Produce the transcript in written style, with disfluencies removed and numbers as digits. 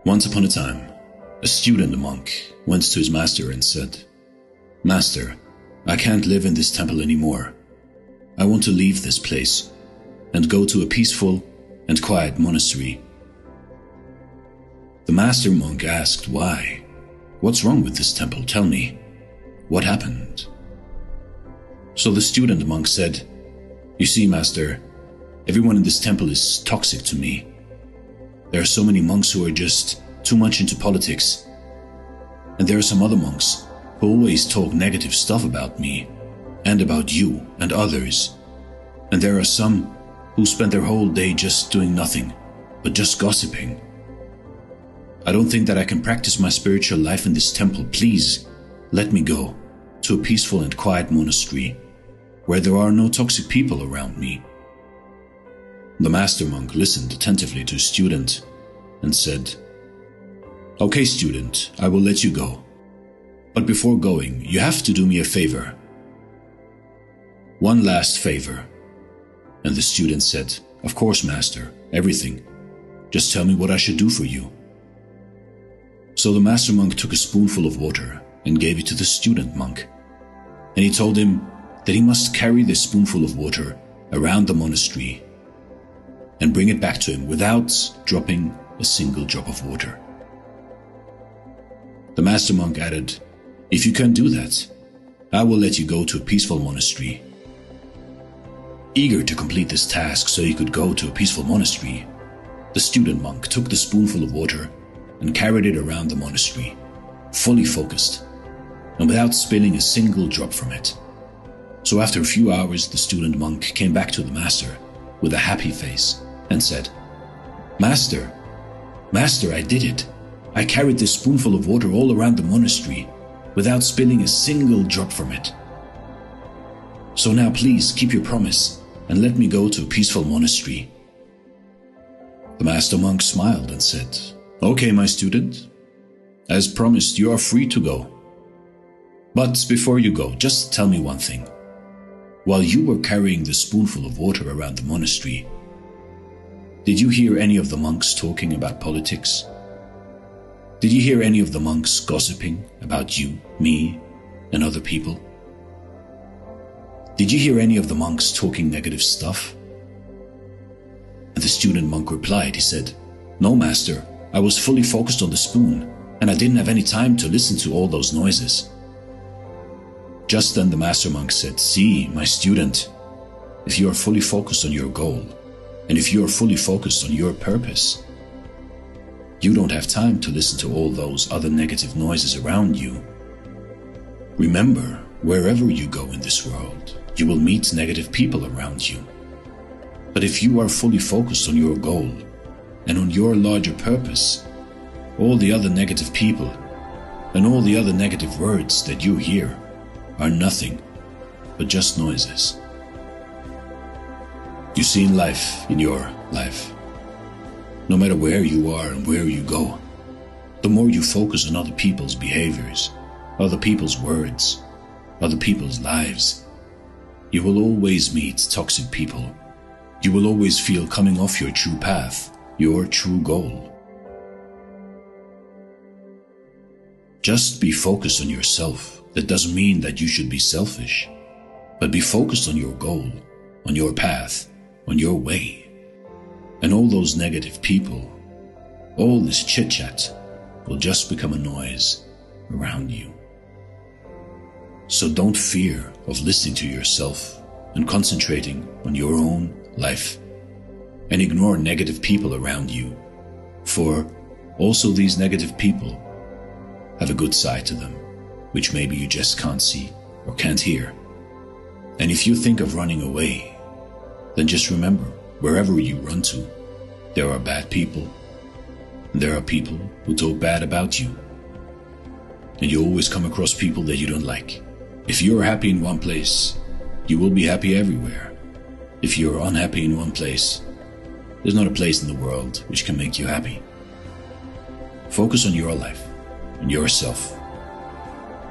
Once upon a time, a student monk went to his master and said, "Master, I can't live in this temple anymore. I want to leave this place and go to a peaceful and quiet monastery." The master monk asked, "Why? What's wrong with this temple? Tell me. What happened?" So the student monk said, "You see, master, everyone in this temple is toxic to me. There are so many monks who are just too much into politics. And there are some other monks who always talk negative stuff about me and about you and others. And there are some who spend their whole day just doing nothing, but just gossiping. I don't think that I can practice my spiritual life in this temple. Please, let me go to a peaceful and quiet monastery where there are no toxic people around me." The master monk listened attentively to his student and said, "Okay, student, I will let you go. But before going, you have to do me a favor. One last favor." And the student said, "Of course, master, everything. Just tell me what I should do for you." So the master monk took a spoonful of water and gave it to the student monk. And he told him that he must carry this spoonful of water around the monastery and bring it back to him without dropping a single drop of water. The master monk added, "If you can do that, I will let you go to a peaceful monastery." Eager to complete this task so he could go to a peaceful monastery, the student monk took the spoonful of water and carried it around the monastery, fully focused and without spilling a single drop from it. So after a few hours, the student monk came back to the master with a happy face and said, Master, I did it. I carried this spoonful of water all around the monastery without spilling a single drop from it. So now please keep your promise and let me go to a peaceful monastery." The master monk smiled and said, "Okay, my student. As promised, you are free to go. But before you go, just tell me one thing. While you were carrying the spoonful of water around the monastery, did you hear any of the monks talking about politics? Did you hear any of the monks gossiping about you, me, and other people? Did you hear any of the monks talking negative stuff?" And the student monk replied, he said, "No, master, I was fully focused on the spoon, and I didn't have any time to listen to all those noises." Just then the master monk said, "See, my student, if you are fully focused on your goal, and if you are fully focused on your purpose, you don't have time to listen to all those other negative noises around you. Remember, wherever you go in this world, you will meet negative people around you. But if you are fully focused on your goal and on your larger purpose, all the other negative people and all the other negative words that you hear are nothing but just noises." You see, in life, in your life, no matter where you are and where you go, the more you focus on other people's behaviors, other people's words, other people's lives, you will always meet toxic people. You will always feel coming off your true path, your true goal. Just be focused on yourself. That doesn't mean that you should be selfish, but be focused on your goal, on your path, on your way. And all those negative people, all this chit-chat will just become a noise around you. So don't fear of listening to yourself and concentrating on your own life, and ignore negative people around you, for also these negative people have a good side to them, which maybe you just can't see or can't hear. And if you think of running away, then just remember, wherever you run to, there are bad people, and there are people who talk bad about you. And you always come across people that you don't like. If you're happy in one place, you will be happy everywhere. If you're unhappy in one place, there's not a place in the world which can make you happy. Focus on your life and yourself.